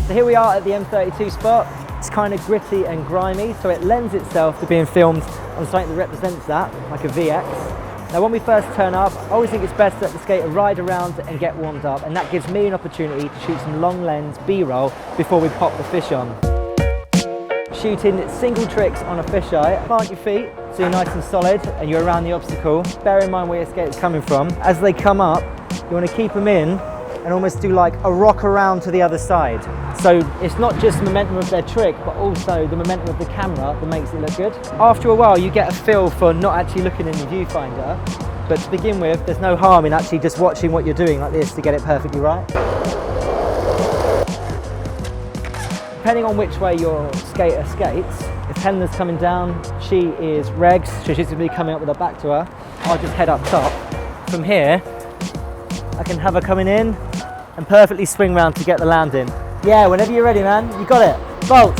So here we are at the M32 spot. It's kind of gritty and grimy, so it lends itself to being filmed on something that represents that, like a VX. Now when we first turn up, I always think it's best to let the skater ride around and get warmed up, and that gives me an opportunity to shoot some long lens B-roll before we pop the fish on. Shooting single tricks on a fisheye. Plant your feet so you're nice and solid and you're around the obstacle. Bear in mind where your skater's coming from. As they come up, you want to keep them in and almost do like a rock around to the other side. So it's not just the momentum of their trick, but also the momentum of the camera that makes it look good. After a while, you get a feel for not actually looking in the viewfinder, but to begin with, there's no harm in actually just watching what you're doing like this to get it perfectly right. Depending on which way your skater skates, if Helena's coming down, she is regs, so she's going to be coming up with her back to her. I'll just head up top. From here, I can have her coming in and perfectly swing round to get the landing. Yeah, whenever you're ready, man, you got it. Bolt.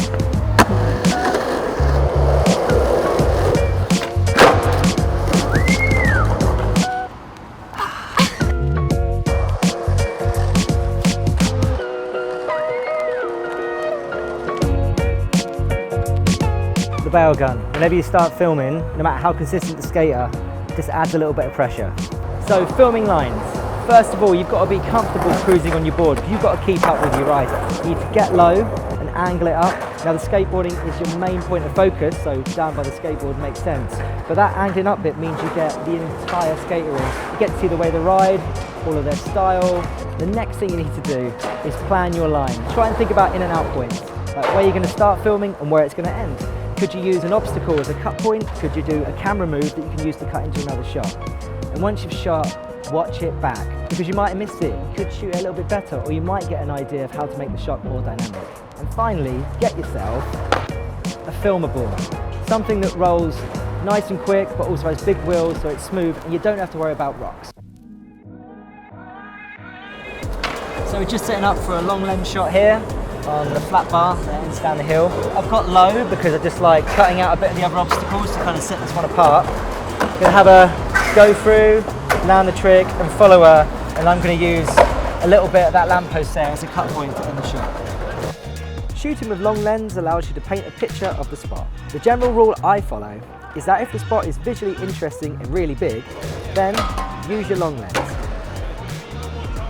The bail gun. Whenever you start filming, no matter how consistent the skater, it just adds a little bit of pressure. So filming lines. First of all, you've got to be comfortable cruising on your board. You've got to keep up with your rider. You need to get low and angle it up. Now the skateboarding is your main point of focus, so down by the skateboard makes sense. But that angling up bit means you get the entire skater in. You get to see the way they ride, all of their style. The next thing you need to do is plan your line. Try and think about in and out points, like where you're going to start filming and where it's going to end. Could you use an obstacle as a cut point? Could you do a camera move that you can use to cut into another shot? And once you've shot, watch it back, because you might have missed it. You could shoot a little bit better, or you might get an idea of how to make the shot more dynamic. And finally, get yourself a filmer board. Something that rolls nice and quick, but also has big wheels so it's smooth and you don't have to worry about rocks. So we're just setting up for a long lens shot here on the flat bar that ends down the hill. I've got low because I just like cutting out a bit of the other obstacles to kind of set this one apart. I'm gonna have a go through, land the trick and follow her, and I'm going to use a little bit of that lamppost there as a cut point to end the shot. Shooting with long lens allows you to paint a picture of the spot. The general rule I follow is that if the spot is visually interesting and really big, then use your long lens.